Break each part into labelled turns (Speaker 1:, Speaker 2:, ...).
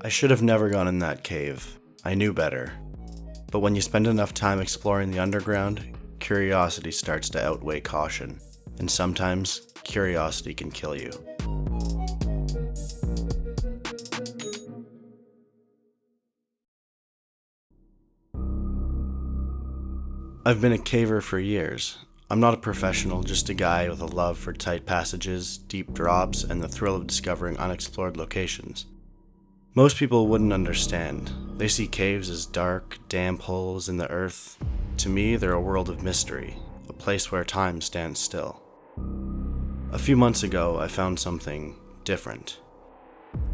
Speaker 1: I should have never gone in that cave. I knew better. But when you spend enough time exploring the underground, curiosity starts to outweigh caution. And sometimes, curiosity can kill you. I've been a caver for years. I'm not a professional, just a guy with a love for tight passages, deep drops, and the thrill of discovering unexplored locations. Most people wouldn't understand. They see caves as dark, damp holes in the earth. To me, they're a world of mystery, a place where time stands still. A few months ago, I found something different.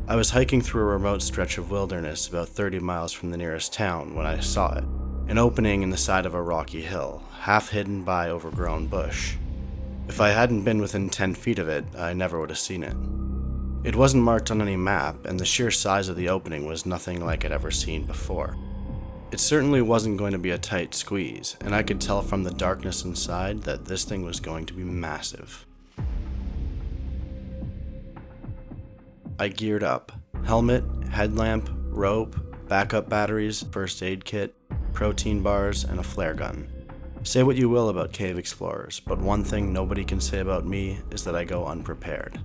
Speaker 1: I was hiking through a remote stretch of wilderness about 30 miles from the nearest town when I saw it. An opening in the side of a rocky hill, half hidden by overgrown bush. If I hadn't been within 10 feet of it, I never would have seen it. It wasn't marked on any map, and the sheer size of the opening was nothing like I'd ever seen before. It certainly wasn't going to be a tight squeeze, and I could tell from the darkness inside that this thing was going to be massive. I geared up. Helmet, headlamp, rope, backup batteries, first aid kit, protein bars, and a flare gun. Say what you will about cave explorers, but one thing nobody can say about me is that I go unprepared.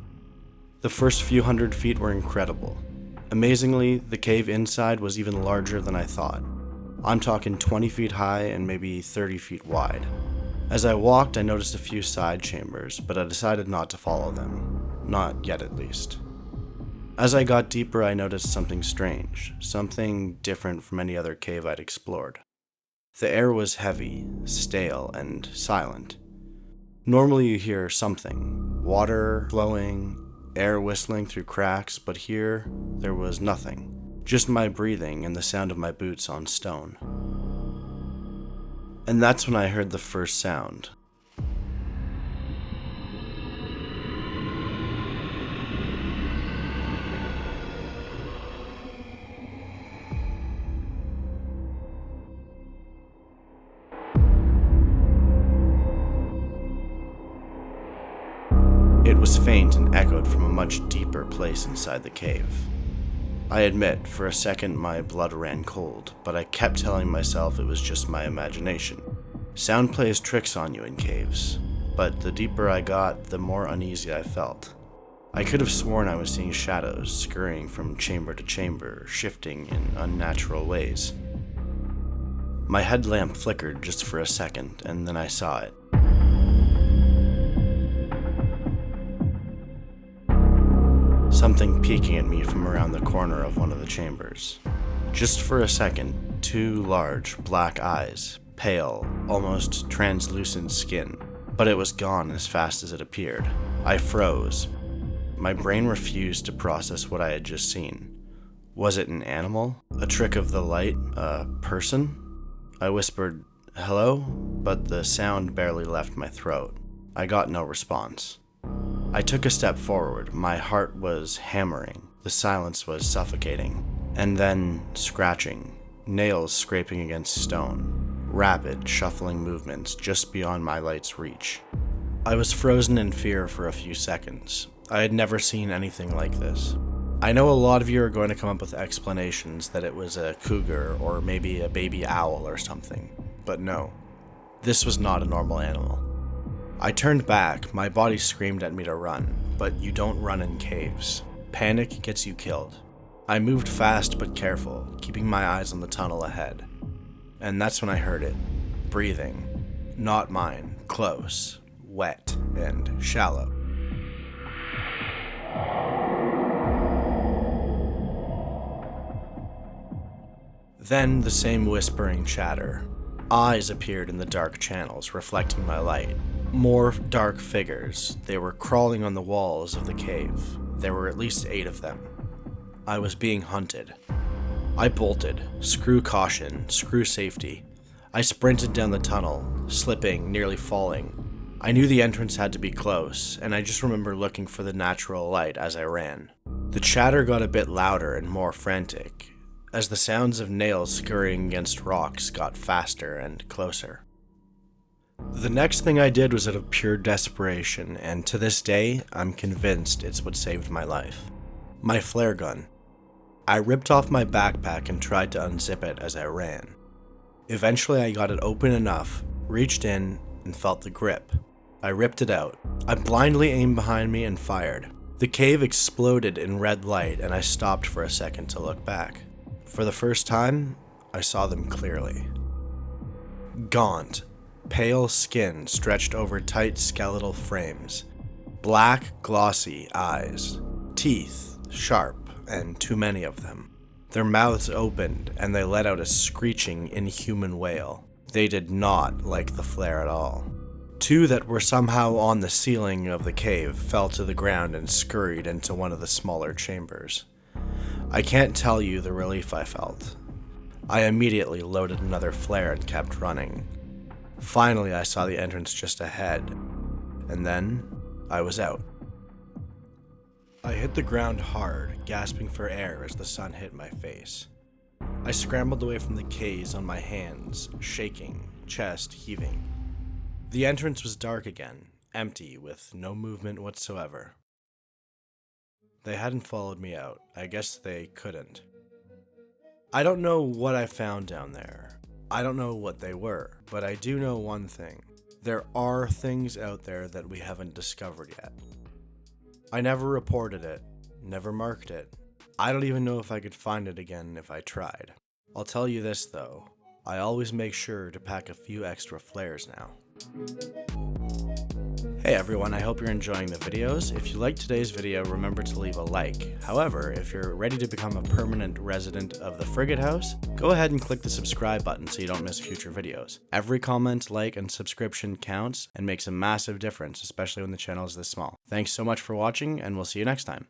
Speaker 1: The first few hundred feet were incredible. Amazingly, the cave inside was even larger than I thought. I'm talking 20 feet high and maybe 30 feet wide. As I walked, I noticed a few side chambers, but I decided not to follow them. Not yet, at least. As I got deeper, I noticed something strange, something different from any other cave I'd explored. The air was heavy, stale, and silent. Normally you hear something, water flowing, air whistling through cracks, but here, there was nothing. Just my breathing and the sound of my boots on stone. And that's when I heard the first sound. It was faint and echoed from a much deeper place inside the cave. I admit, for a second my blood ran cold, but I kept telling myself it was just my imagination. Sound plays tricks on you in caves, but the deeper I got, the more uneasy I felt. I could have sworn I was seeing shadows scurrying from chamber to chamber, shifting in unnatural ways. My headlamp flickered just for a second, and then I saw it. Something peeking at me from around the corner of one of the chambers. Just for a second, two large, black eyes, pale, almost translucent skin, but it was gone as fast as it appeared. I froze. My brain refused to process what I had just seen. Was it an animal? A trick of the light? A person? I whispered, "Hello?" but the sound barely left my throat. I got no response. I took a step forward. My heart was hammering. The silence was suffocating. And then scratching, nails scraping against stone, rapid, shuffling movements just beyond my light's reach. I was frozen in fear for a few seconds. I had never seen anything like this. I know a lot of you are going to come up with explanations that it was a cougar or maybe a baby owl or something, but no, this was not a normal animal. I turned back, my body screamed at me to run, but you don't run in caves. Panic gets you killed. I moved fast but careful, keeping my eyes on the tunnel ahead. And that's when I heard it. Breathing. Not mine. Close. Wet. And shallow. Then the same whispering chatter. Eyes appeared in the dark channels, reflecting my light. More dark figures. They were crawling on the walls of the cave. There were at least 8 of them. I was being hunted. I bolted. Screw caution. Screw safety. I sprinted down the tunnel, slipping, nearly falling. I knew the entrance had to be close, and I just remember looking for the natural light as I ran. The chatter got a bit louder and more frantic, as the sounds of nails scurrying against rocks got faster and closer. The next thing I did was out of pure desperation, and to this day, I'm convinced it's what saved my life. My flare gun. I ripped off my backpack and tried to unzip it as I ran. Eventually I got it open enough, reached in, and felt the grip. I ripped it out. I blindly aimed behind me and fired. The cave exploded in red light and I stopped for a second to look back. For the first time, I saw them clearly. Gaunt, pale skin stretched over tight skeletal frames. Black, glossy eyes. Teeth, sharp, and too many of them. Their mouths opened and they let out a screeching, inhuman wail. They did not like the flare at all. Two that were somehow on the ceiling of the cave fell to the ground and scurried into one of the smaller chambers. I can't tell you the relief I felt. I immediately loaded another flare and kept running. Finally, I saw the entrance just ahead, and then I was out. I hit the ground hard, gasping for air as the sun hit my face. I scrambled away from the caves on my hands, shaking, chest heaving. The entrance was dark again, empty, with no movement whatsoever. They hadn't followed me out. I guess they couldn't. I don't know what I found down there. I don't know what they were, but I do know one thing. There are things out there that we haven't discovered yet. I never reported it, never marked it. I don't even know if I could find it again if I tried. I'll tell you this though, I always make sure to pack a few extra flares now. Hey everyone, I hope you're enjoying the videos. If you liked today's video, remember to leave a like. However, if you're ready to become a permanent resident of the Friggit house, go ahead and click the subscribe button so you don't miss future videos. Every comment, like, and subscription counts and makes a massive difference, especially when the channel is this small. Thanks so much for watching, and we'll see you next time.